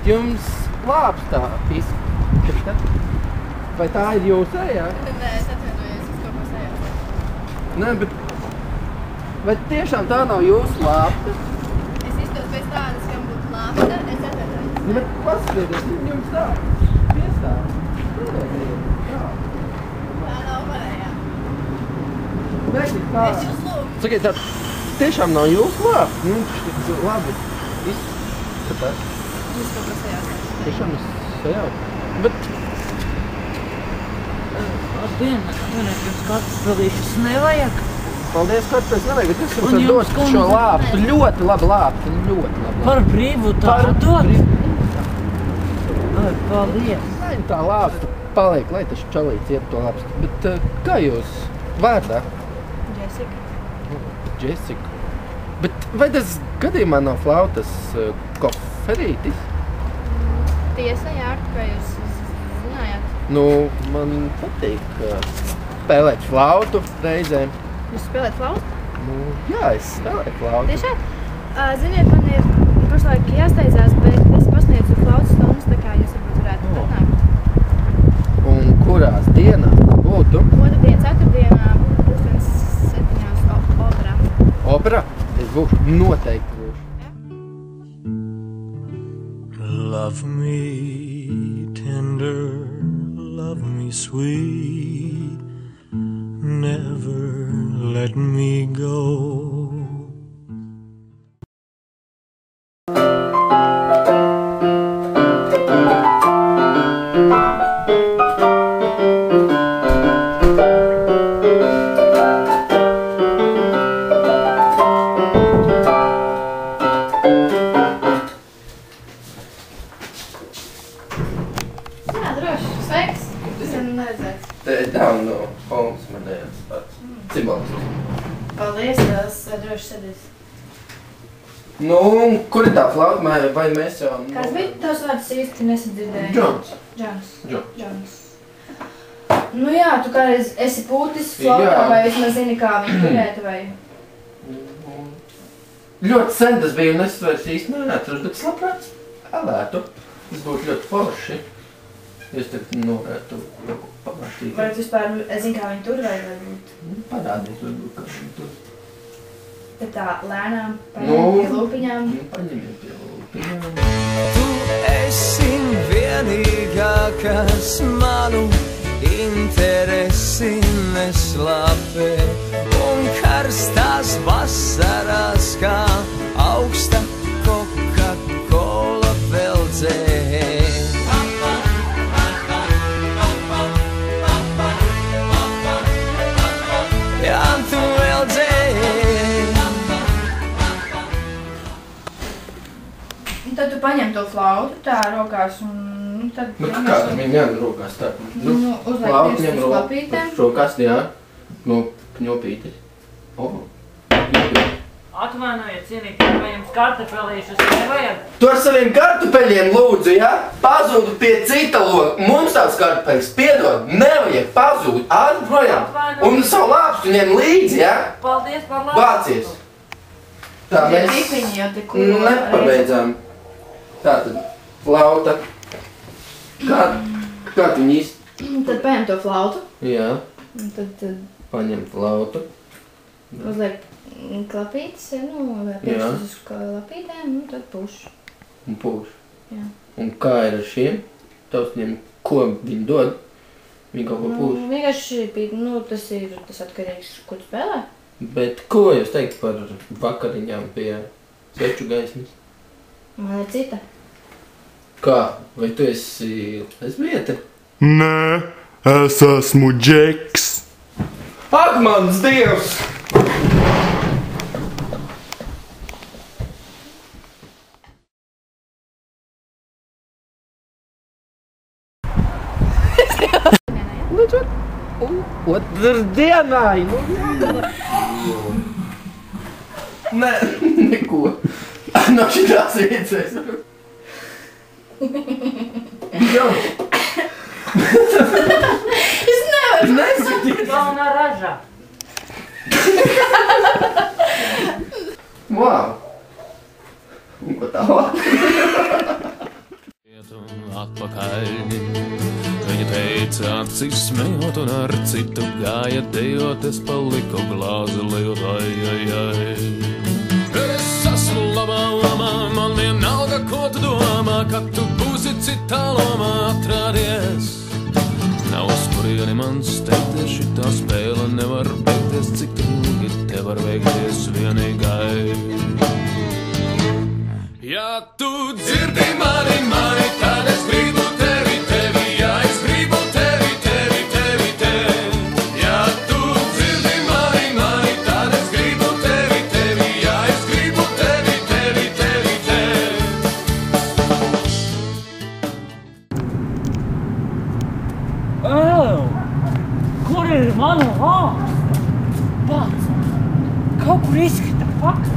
jums lāpstā izskata. Vai tā ir jūsējā? Nē, es atvainojos, es kaut ko sajaucu. Nē, bet... Vai tiešām tā nav jūsu lāpsta? Es iztos pēc tādas, kam būtu lāpsta, es atvainojos. Nu, bet paskatieties, jums tā piestāv. Jā. Tā nav pareizā. Nē, tā. Es jūs lūgu. Sakiet, tā tiešām nav jūsu lāpsta. Nu, tas labi izskatās. Jūs kaut ko sajaucu. Tiešām es sajaucu. Bet... Labdien, jums kartupeļus nevajag? Paldies, kartupeļus nevajag, bet jūs jums var dot šo lāpstu. Ļoti labi lāpstu, ļoti labi. Par brīvu tā dot? Ai, paldies. Lai tā lāpsta paliek, lai taču čalīts iet to lāpstu. Bet kā jūs vārdā? Jessica. Jessica. Bet vai tas gadījumā nav flautas koferītis? Tiesa, jā, kā jūs zinājāt. Nu, man patīk spēlēt flautu reizēm. Jūs spēlēt flautu? Nu, jā, es spēlēju flautu. Tiešām? Ziniet, man ir pašlaik jāsteidzās, bet es pasniedzu flautas stundas, tā kā jūs varbūt varētu atnākt. Un kurās dienās būtu? Otrdien, ceturtdienā, 7:00 operā. Opera? Es būšu, noteikti būšu. Love me tender, love me sweet, never let me go. Jā, droši. Sveiks. Sen neredzēts. Te nav no Holmes manējās pats. Cibols. Paldies, tās droši sēdīs. Nu, kur ir tā flauta? Vai mēs jau... Kāds bija tavs vārds īsti nesadzirdēju? Džons. Džons. Džons. Nu jā, tu kādreiz esi pūtis flautā Jā. vai vismaz zini, kā viņu turēt vai... Ļoti sen tas bija, un es vairs īsti neatceros, bet es labprāt spēlētu. Tas būtu ļoti forši. Es te norētu pamācīt. Varat vispār, es zinu, kā viņu tur vai varbūt. Parādīt, varbūt, kā viņi tur. Tad tā lēnām Nu. paņemt pie lūpiņām. Paņemiet pie lūpiņām. Tu esi vienīgā, kas manu interesi neslāpē, un karstās vasarās kā augsta Coca-Cola veldzē. Jā, tu veldzē. Un tad tu paņem to flautu tā rokās un tad... Bet kā tas viņa ņem rokās tā? Nu, uzliek flautu pirkstus ņem uz klapītēm. Rokās, jā. No kņopītes. Atvainojiet, cienītāji, vai jums kartupeļus nevajag? Tu ar saviem kartupeļiem lūdzu, ja? Pazūdu pie cita loka. Mums tās kartupeļus piedod, nevajag pazūd. Ādi projām. Un savu lāpstu ņem līdzi, ja? Paldies par labu. Vācies. Tā Tie mēs tipiņi jau te kur... nepabeidzām. Tātad, flauta. Kā tu viņu īsti? Tad paņem to flautu. Jā, Un tad paņem flautu. uzliek klapītes, nu, vai pirkstus uz klapītēm, un tad puš. Un pūš. Jā. Un kā ir ar šiem taustiem? Ko viņi dod? Viņi kaut ko pūš. Vienkārši, nu, tas atkarīgs, ko tu spēlē. Bet ko jūs teikt par vakariņām pie sveču gaismas? Man ir cita. Kā? Vai tu esi lesbiete? Nē, es esmu Džeks. Ak, mans Dievs! Otrdienai! Nē, neko. No šitās vietas es varu. Džons! Es nevaru! Neskaties! Jaunā ražā. Wow! Un ko tālāk? atpakaļ. Viņa teica, acis smējot un ar citu gāja dejot, es paliku glāzi lijot, ai. Es esmu labā lomā, man vienalga, ko tu domā, kad tu būsi citā lomā atrādies. Nav uz kurieni man steigties, šitā spēle nevar beigties, cik ilgi te var veikties vienīgai. Ja tu dzirdi mani, tad es gribu tevi, ja es gribu tevi. Ja tu dzirdi mani, tad es gribu tevi, ja es gribu tevi. Kur ir mana lāpsta? Pats, kaut kur izkrita fakta.